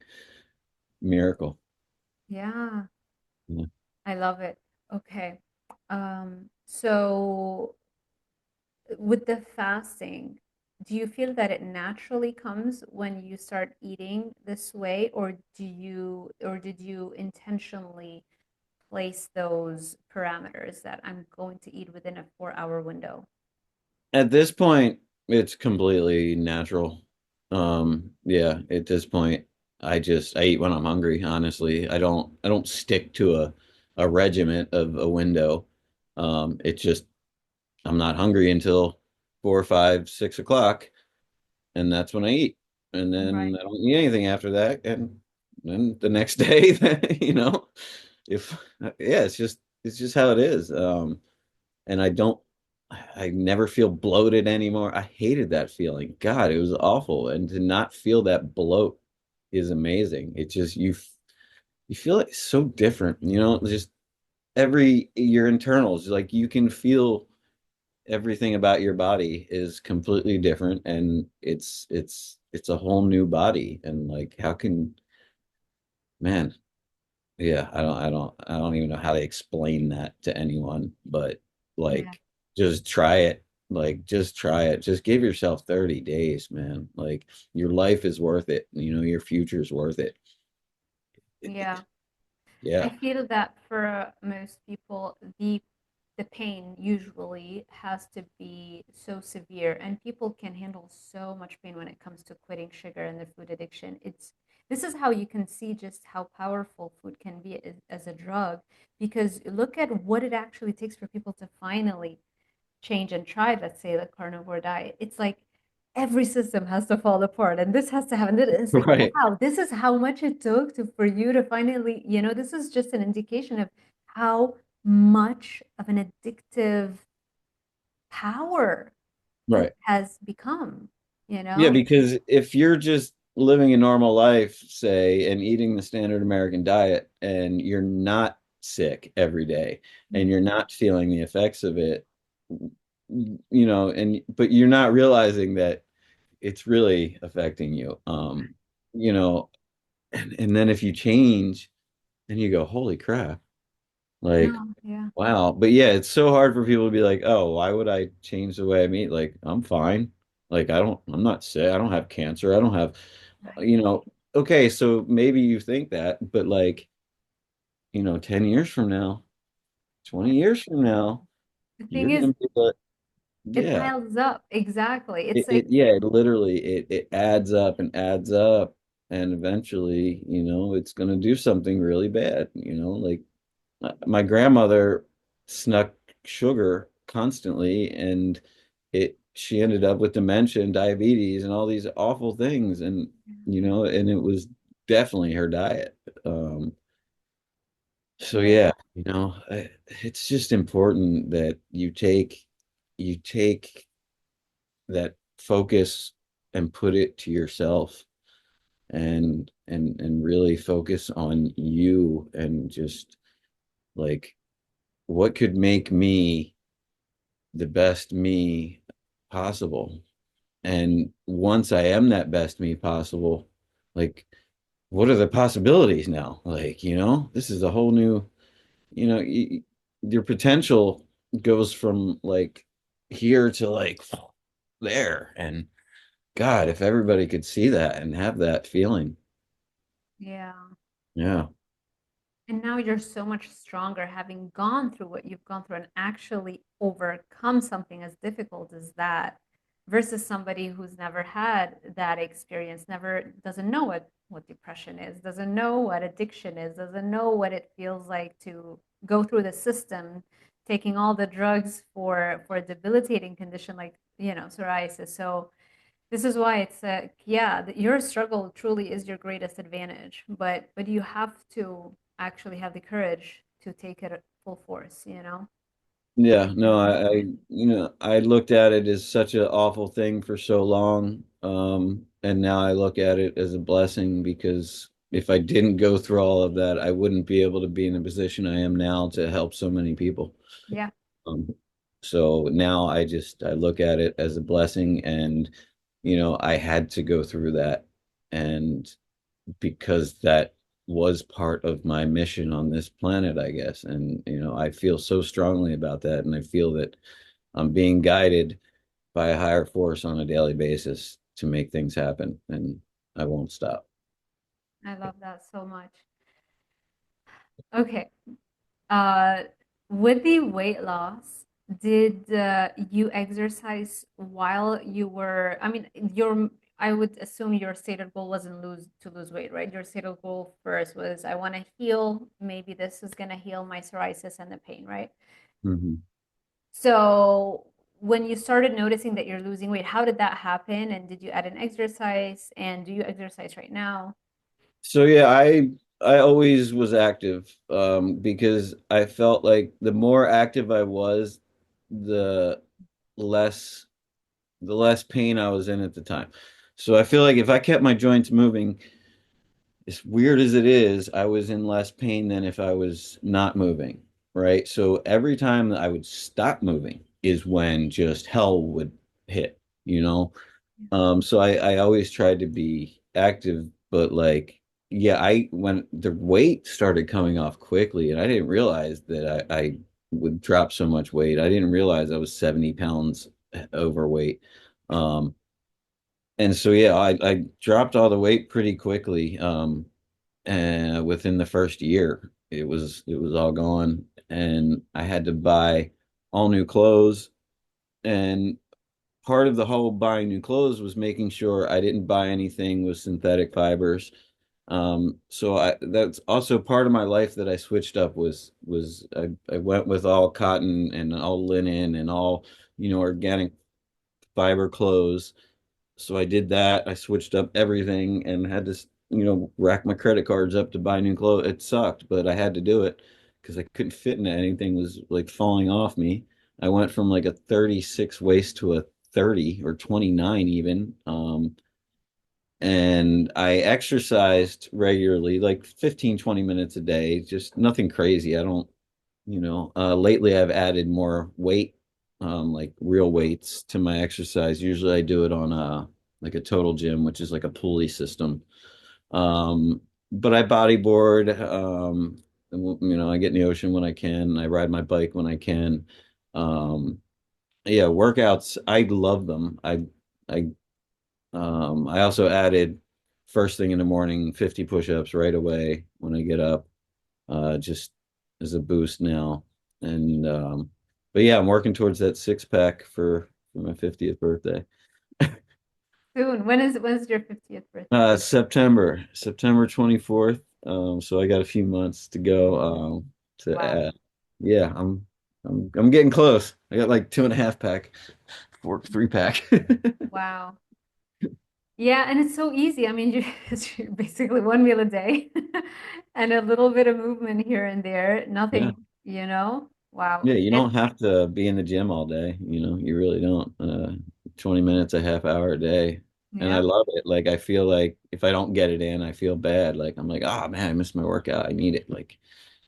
[SPEAKER 1] miracle.
[SPEAKER 2] Yeah.
[SPEAKER 1] Yeah.
[SPEAKER 2] I love it. Okay. So with the fasting, do you feel that it naturally comes when you start eating this way, or did you intentionally place those parameters that I'm going to eat within a 4 hour window?
[SPEAKER 1] At this point, it's completely natural. Yeah, at this point, I eat when I'm hungry, honestly. I don't stick to a regiment of a window. It's just I'm not hungry until 4, 5, 6 o'clock, and that's when I eat. And then
[SPEAKER 2] Right.
[SPEAKER 1] I don't eat anything after that. And then the next day, if yeah, it's just how it is. And I never feel bloated anymore. I hated that feeling. God, it was awful. And to not feel that bloat is amazing. It just you feel like so different, just every your internals, like you can feel everything about your body is completely different, and it's a whole new body. And like how can man, yeah, I don't even know how to explain that to anyone, but
[SPEAKER 2] Yeah.
[SPEAKER 1] like just try it. Like just try it. Just give yourself 30 days, man. Like your life is worth it. Your future is worth it.
[SPEAKER 2] Yeah. I
[SPEAKER 1] Yeah.
[SPEAKER 2] feel that for most people, the pain usually has to be so severe, and people can handle so much pain when it comes to quitting sugar and the food addiction. This is how you can see just how powerful food can be as a drug, because look at what it actually takes for people to finally change and try, let's say, the carnivore diet. It's like every system has to fall apart and this has to happen. It's like,
[SPEAKER 1] Right.
[SPEAKER 2] wow, this is how much it took for you to finally, this is just an indication of how much of an addictive power food
[SPEAKER 1] Right.
[SPEAKER 2] has become, you
[SPEAKER 1] Yeah,
[SPEAKER 2] know?
[SPEAKER 1] because if you're just living a normal life, say, and eating the standard American diet, and you're not sick every day, and you're not feeling the effects of it, and but you're not realizing that it's really affecting you. You know, and then if you change, then you go, holy crap, like,
[SPEAKER 2] No, yeah.
[SPEAKER 1] wow. But yeah, it's so hard for people to be like, oh, why would I change the way I eat? Like, I'm fine. Like, I'm not sick. I don't have cancer. I don't have,
[SPEAKER 2] Right.
[SPEAKER 1] you know, okay, so maybe you think that, but like, 10 years from now, 20 years from now,
[SPEAKER 2] The
[SPEAKER 1] you're
[SPEAKER 2] thing is,
[SPEAKER 1] gonna be like,
[SPEAKER 2] it
[SPEAKER 1] yeah.
[SPEAKER 2] piles up. Exactly. It's
[SPEAKER 1] It,
[SPEAKER 2] like,
[SPEAKER 1] it yeah, it literally it adds up and adds up, and eventually, it's gonna do something really bad, like my grandmother snuck sugar constantly, and she ended up with dementia and diabetes and all these awful things. And and it was definitely her diet. So
[SPEAKER 2] yeah,
[SPEAKER 1] yeah, it's just important that you take that focus and put it to yourself, and really focus on you, and just like what could make me the best me possible. And once I am that best me possible, like what are the possibilities now? Like, this is a whole new, you know, y your potential goes from like here to like there. And God, if everybody could see that and have that feeling.
[SPEAKER 2] yeah.
[SPEAKER 1] Yeah.
[SPEAKER 2] And now you're so much stronger having gone through what you've gone through and actually overcome something as difficult as that versus somebody who's never had that experience, never doesn't know what depression is, doesn't know what addiction is, doesn't know what it feels like to go through the system, taking all the drugs for a debilitating condition like, psoriasis. So this is why it's yeah, your struggle truly is your greatest advantage, but you have to actually have the courage to take it at full force,
[SPEAKER 1] Yeah, no, I looked at it as such an awful thing for so long. And now I look at it as a blessing, because if I didn't go through all of that, I wouldn't be able to be in the position I am now to help so many people.
[SPEAKER 2] Yeah,
[SPEAKER 1] Um, so now I look at it as a blessing, and I had to go through that, and because that was part of my mission on this planet, I guess. And, I feel so strongly about that. And I feel that I'm being guided by a higher force on a daily basis to make things happen. And I won't stop.
[SPEAKER 2] I love that so much. Okay. Uh, with the weight loss, did you exercise while you were, I mean, I would assume your stated goal wasn't to lose weight, right? Your stated goal first was, I want to heal. Maybe this is going to heal my psoriasis and the pain, right?
[SPEAKER 1] Mhm.
[SPEAKER 2] So when you started noticing that you're losing weight, how did that happen? And did you add an exercise? And do you exercise right now?
[SPEAKER 1] So yeah, I always was active because I felt like the more active I was, the less the less pain I was in at the time. So I feel like if I kept my joints moving, as weird as it is, I was in less pain than if I was not moving, right? So every time that I would stop moving is when just hell would hit, you know? So I always tried to be active, but like, yeah, when the weight started coming off quickly, and I didn't realize that I would drop so much weight. I didn't realize I was 70 pounds overweight. Um, and so yeah, I dropped all the weight pretty quickly. And within the first year, it was all gone, and I had to buy all new clothes. And part of the whole buying new clothes was making sure I didn't buy anything with synthetic fibers. So that's also part of my life that I switched up was I went with all cotton and all linen and all, organic fiber clothes. So I did that. I switched up everything and had to, rack my credit cards up to buy new clothes. It sucked, but I had to do it because I couldn't fit in it. Anything was like falling off me. I went from like a 36 waist to a 30 or 29 even. And I exercised regularly, like 15, 20 minutes a day, just nothing crazy. I don't, lately I've added more weight, like real weights to my exercise. Usually I do it on like a total gym, which is like a pulley system. But I bodyboard, and, I get in the ocean when I can. I ride my bike when I can. Um, yeah, workouts, I love them. I also added first thing in the morning, 50 push-ups right away when I get up, just as a boost now. And but yeah, I'm working towards that six pack for my 50th birthday.
[SPEAKER 2] Soon. When is your 50th birthday?
[SPEAKER 1] September 24th. So I got a few months to go. To
[SPEAKER 2] Wow.
[SPEAKER 1] Yeah, I'm getting close. I got like 2.5 pack, 3 pack.
[SPEAKER 2] Wow. Yeah, and it's so easy. I mean, it's basically one meal a day and a little bit of movement here and there.
[SPEAKER 1] Yeah.
[SPEAKER 2] Nothing, Wow.
[SPEAKER 1] Yeah, you
[SPEAKER 2] And
[SPEAKER 1] don't have to be in the gym all day, you really don't. 20 minutes, a half hour a day. And I
[SPEAKER 2] yeah,
[SPEAKER 1] love it. Like I feel like if I don't get it in, I feel bad. Like I'm like, oh man, I missed my workout. I need it. Like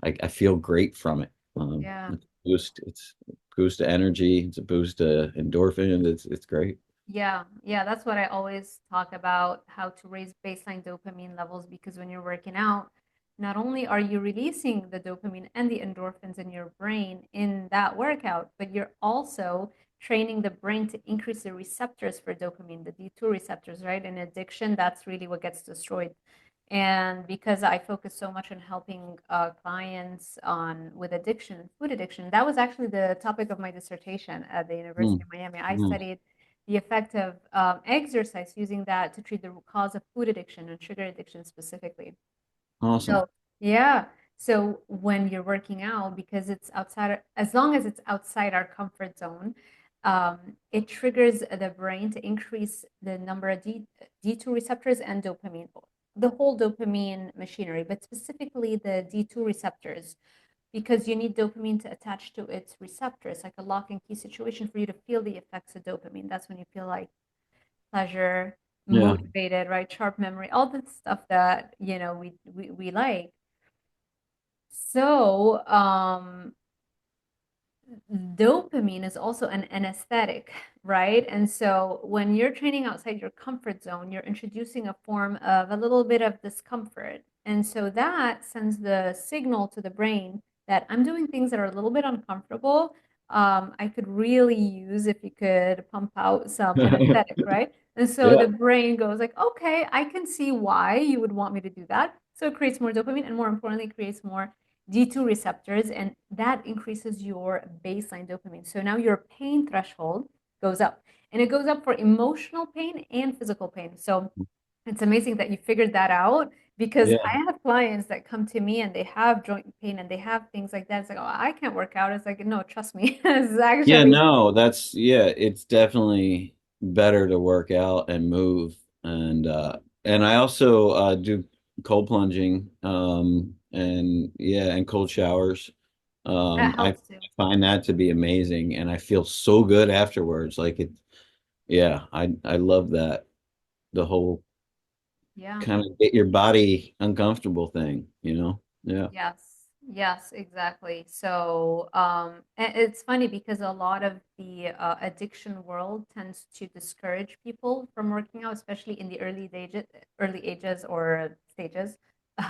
[SPEAKER 1] I feel great from it.
[SPEAKER 2] yeah.
[SPEAKER 1] It's a boost to energy, it's a boost to endorphin. It's great.
[SPEAKER 2] Yeah, yeah, that's what I always talk about, how to raise baseline dopamine levels because when you're working out, not only are you releasing the dopamine and the endorphins in your brain in that workout, but you're also training the brain to increase the receptors for dopamine, the D2 receptors, right? In addiction, that's really what gets destroyed. And because I focus so much on helping clients on with addiction, food addiction, that was actually the topic of my dissertation at the University
[SPEAKER 1] Mm,
[SPEAKER 2] of Miami. I
[SPEAKER 1] mm.
[SPEAKER 2] studied the effect of exercise, using that to treat the root cause of food addiction and sugar addiction specifically.
[SPEAKER 1] Awesome.
[SPEAKER 2] So, yeah. So when you're working out, because it's outside, as long as it's outside our comfort zone, it triggers the brain to increase the number of D2 receptors and dopamine, the whole dopamine machinery, but specifically the D2 receptors, because you need dopamine to attach to its receptors, like a lock and key situation for you to feel the effects of dopamine. That's when you feel like pleasure,
[SPEAKER 1] Yeah.
[SPEAKER 2] motivated, right? Sharp memory, all the stuff that, we like. So, dopamine is also an anesthetic, right? And so when you're training outside your comfort zone, you're introducing a form of a little bit of discomfort. And so that sends the signal to the brain that I'm doing things that are a little bit uncomfortable. I could really use if you could pump out some anesthetic, right? And so
[SPEAKER 1] Yeah.
[SPEAKER 2] the brain goes like, okay, I can see why you would want me to do that. So it creates more dopamine and more importantly, creates more D2 receptors, and that increases your baseline dopamine. So now your pain threshold goes up, and it goes up for emotional pain and physical pain. So it's amazing that you figured that out because
[SPEAKER 1] Yeah.
[SPEAKER 2] I have clients that come to me and they have joint pain and they have things like that. It's like, oh, I can't work out. It's like, no, trust me. It's
[SPEAKER 1] Yeah,
[SPEAKER 2] actually,
[SPEAKER 1] no, it's definitely better to work out and move. And I also do cold plunging, and yeah, and cold showers.
[SPEAKER 2] that
[SPEAKER 1] I
[SPEAKER 2] helps too.
[SPEAKER 1] find that to be amazing and I feel so good afterwards. Like it, yeah, I love that. The whole
[SPEAKER 2] Yeah.
[SPEAKER 1] kind of get your body uncomfortable thing, you know? Yeah.
[SPEAKER 2] Yes, yes, exactly. So, it's funny because a lot of the addiction world tends to discourage people from working out, especially in the early ages or stages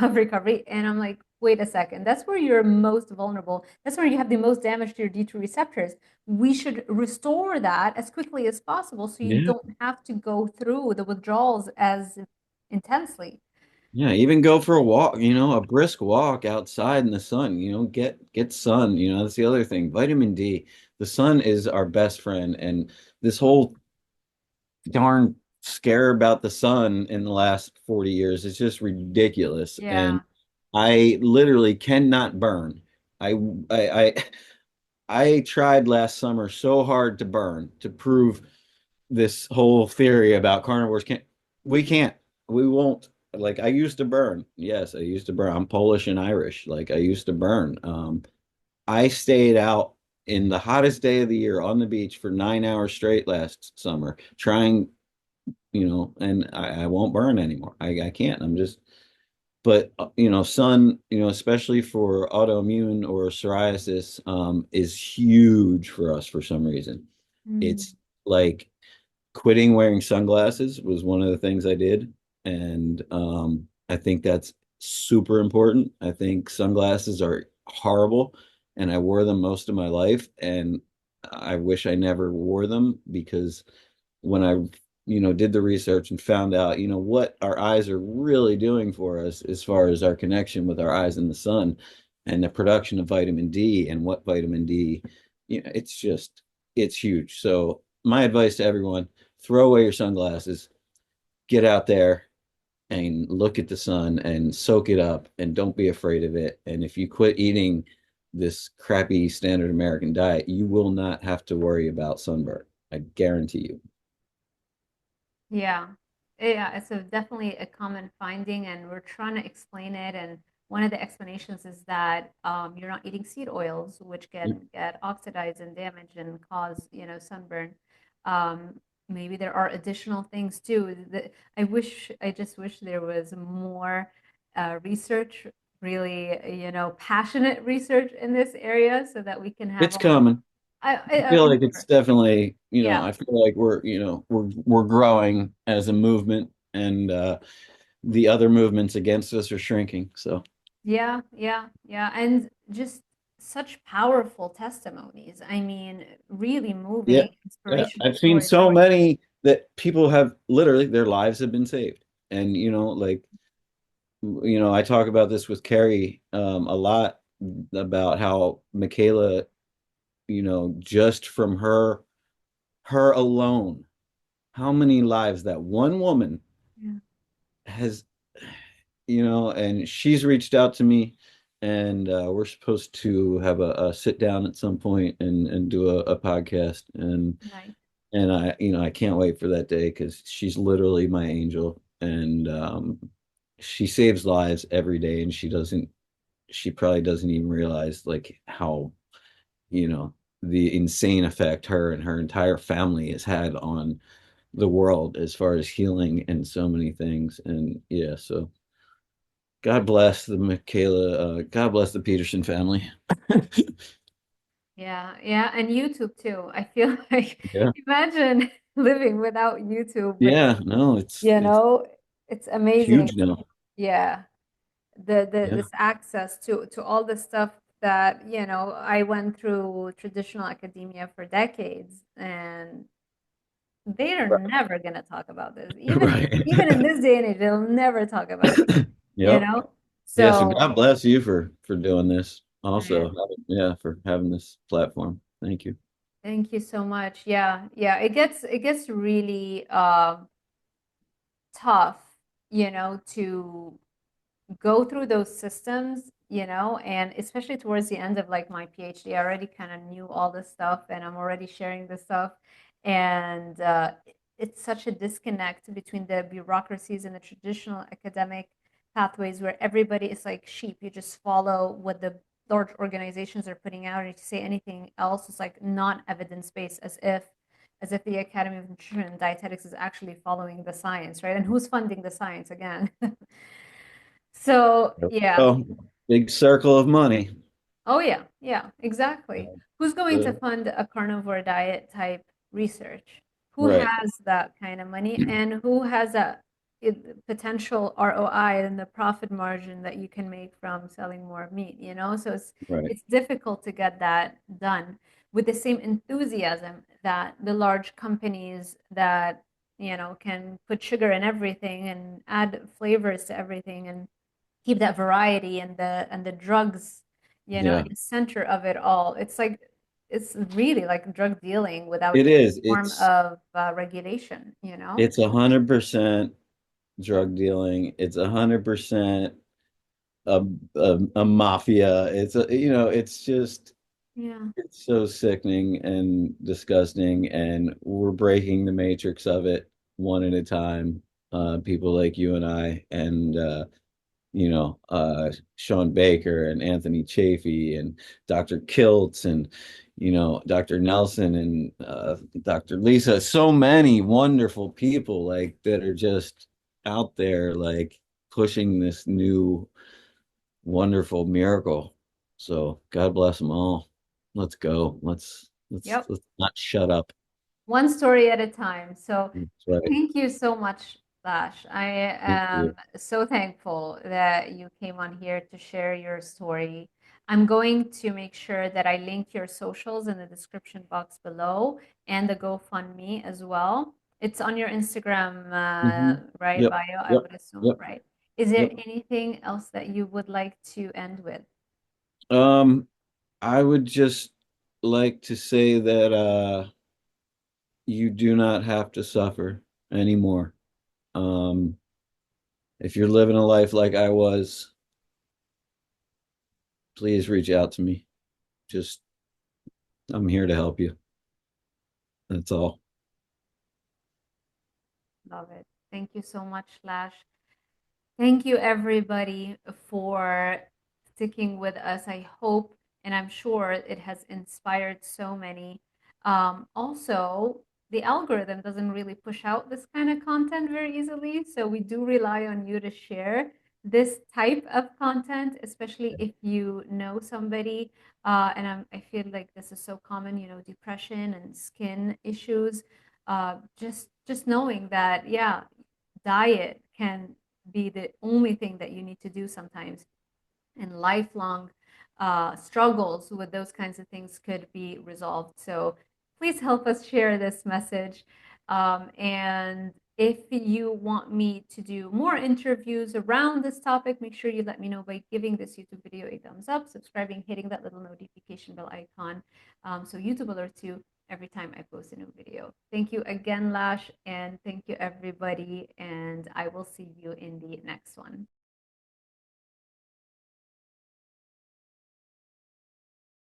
[SPEAKER 2] of recovery. And I'm like, wait a second, that's where you're most vulnerable. That's where you have the most damage to your D2 receptors. We should restore that as quickly as possible so you
[SPEAKER 1] Yeah.
[SPEAKER 2] don't have to go through the withdrawals as intensely.
[SPEAKER 1] Yeah, even go for a walk, a brisk walk outside in the sun, get sun, that's the other thing. Vitamin D. The sun is our best friend, and this whole darn scare about the sun in the last 40 years is just ridiculous. And
[SPEAKER 2] Yeah.
[SPEAKER 1] I literally cannot burn. I I I I tried last summer so hard to burn to prove this whole theory about carnivores can't we can't we won't. Like I used to burn. Yes, I used to burn. I'm Polish and Irish. Like I used to burn. I stayed out in the hottest day of the year on the beach for 9 hours straight last summer trying, and I won't burn anymore. I can't. I'm just, but sun, especially for autoimmune or psoriasis, is huge for us for some reason.
[SPEAKER 2] Mm.
[SPEAKER 1] It's like quitting wearing sunglasses was one of the things I did. And I think that's super important. I think sunglasses are horrible, and I wore them most of my life. And I wish I never wore them because when I, did the research and found out, what our eyes are really doing for us as far as our connection with our eyes and the sun and the production of vitamin D and what vitamin D, it's huge. So my advice to everyone, throw away your sunglasses, get out there and look at the sun and soak it up and don't be afraid of it. And if you quit eating this crappy standard American diet, you will not have to worry about sunburn. I guarantee you.
[SPEAKER 2] Yeah. Yeah, it's definitely a common finding, and we're trying to explain it. And one of the explanations is that you're not eating seed oils, which can get oxidized and damaged and cause, sunburn. Maybe there are additional things too. I just wish there was more research, really, passionate research in this area so that we can have
[SPEAKER 1] It's
[SPEAKER 2] all.
[SPEAKER 1] coming. I feel
[SPEAKER 2] I'm
[SPEAKER 1] like it's
[SPEAKER 2] sure.
[SPEAKER 1] definitely,
[SPEAKER 2] Yeah.
[SPEAKER 1] I feel like we're growing as a movement, and the other movements against us are shrinking. So
[SPEAKER 2] Yeah, yeah, yeah. And just such powerful testimonies. I mean, really
[SPEAKER 1] yeah,
[SPEAKER 2] moving,
[SPEAKER 1] yeah.
[SPEAKER 2] inspirational
[SPEAKER 1] I've seen
[SPEAKER 2] stories.
[SPEAKER 1] so many that people have literally their lives have been saved. And like, I talk about this with Carrie a lot about how Michaela, just from her alone, how many lives that one woman
[SPEAKER 2] Yeah,
[SPEAKER 1] has, and she's reached out to me, and we're supposed to have a sit down at some point and do a podcast,
[SPEAKER 2] right.
[SPEAKER 1] and I can't wait for that day because she's literally my angel, and she saves lives every day, and she probably doesn't even realize like how, you know, the insane effect her and her entire family has had on the world as far as healing and so many things. And yeah, so God bless the Michaela, God bless the Peterson family.
[SPEAKER 2] Yeah, yeah. And YouTube too. I feel like
[SPEAKER 1] Yeah.
[SPEAKER 2] imagine living without YouTube, but
[SPEAKER 1] Yeah, no, it's
[SPEAKER 2] you
[SPEAKER 1] it's
[SPEAKER 2] know, it's amazing.
[SPEAKER 1] huge now.
[SPEAKER 2] Yeah.
[SPEAKER 1] Yeah.
[SPEAKER 2] this access to all the stuff that, you know, I went through traditional academia for decades, and they are
[SPEAKER 1] Right.
[SPEAKER 2] never going to talk about this.
[SPEAKER 1] Right.
[SPEAKER 2] Even in this day and age, they'll never talk about it, you
[SPEAKER 1] Yep.
[SPEAKER 2] know?
[SPEAKER 1] Yeah. So
[SPEAKER 2] So,
[SPEAKER 1] God bless you for doing this. Also,
[SPEAKER 2] man,
[SPEAKER 1] yeah, for having this platform. Thank you.
[SPEAKER 2] thank you so much. Yeah, yeah, it gets really tough, you know, to go through those systems, you know, and especially towards the end of like my PhD, I already kind of knew all this stuff and I'm already sharing this stuff. And it's such a disconnect between the bureaucracies and the traditional academic pathways where everybody is like sheep. You just follow what the large organizations are putting out. And if you say anything else, it's like not evidence-based, as if the Academy of Nutrition and Dietetics is actually following the science, right? And who's funding the science again? So,
[SPEAKER 1] Yep.
[SPEAKER 2] yeah.
[SPEAKER 1] Oh, big circle of money.
[SPEAKER 2] Oh, yeah. Yeah, exactly. Who's going to
[SPEAKER 1] Uh,
[SPEAKER 2] fund a carnivore diet type research? Who
[SPEAKER 1] right.
[SPEAKER 2] has that kind of money and who has a potential ROI and the profit margin that you can make from selling more meat, you know? So
[SPEAKER 1] Right.
[SPEAKER 2] it's difficult to get that done with the same enthusiasm that the large companies that, you know, can put sugar in everything and add flavors to everything and keep that variety and the drugs, you know, in
[SPEAKER 1] Yeah.
[SPEAKER 2] the center of it all. It's like it's really like drug dealing without
[SPEAKER 1] It
[SPEAKER 2] any
[SPEAKER 1] is.
[SPEAKER 2] form of regulation, you know?
[SPEAKER 1] It's 100% drug dealing. It's 100% a mafia. It's just
[SPEAKER 2] Yeah.
[SPEAKER 1] it's so sickening and disgusting, and we're breaking the matrix of it one at a time. People like you and I, and Sean Baker and Anthony Chafee and Dr. Kiltz and Dr. Nelson and Dr. Lisa. So many wonderful people like that are just out there like pushing this new wonderful miracle. So God bless them all. Let's go.
[SPEAKER 2] Yep.
[SPEAKER 1] Let's not shut up.
[SPEAKER 2] One story at a time. So
[SPEAKER 1] That's right.
[SPEAKER 2] thank you so much, Lash. I
[SPEAKER 1] Thank
[SPEAKER 2] am
[SPEAKER 1] you.
[SPEAKER 2] so thankful that you came on here to share your story. I'm going to make sure that I link your socials in the description box below and the GoFundMe as well. It's on your Instagram, right,
[SPEAKER 1] Yep.
[SPEAKER 2] bio, I
[SPEAKER 1] Yep.
[SPEAKER 2] would assume,
[SPEAKER 1] Yep.
[SPEAKER 2] right? Is there
[SPEAKER 1] Yep.
[SPEAKER 2] anything else that you would like to end with?
[SPEAKER 1] Um, I would just like to say that you do not have to suffer anymore. Um, if you're living a life like I was, please reach out to me. Just I'm here to help you. That's all.
[SPEAKER 2] Love it. Thank you so much, Lash. Thank you, everybody, for sticking with us. I hope and I'm sure it has inspired so many. Also, the algorithm doesn't really push out this kind of content very easily. So we do rely on you to share this type of content, especially if you know somebody. I feel like this is so common, you know, depression and skin issues. Just knowing that, yeah, diet can be the only thing that you need to do sometimes. And lifelong struggles with those kinds of things could be resolved. So please help us share this message. And if you want me to do more interviews around this topic, make sure you let me know by giving this YouTube video a thumbs up, subscribing, hitting that little notification bell icon so YouTube will alert you every time I post a new video. Thank you again, Lash, and thank you, everybody. And I will see you in the next one.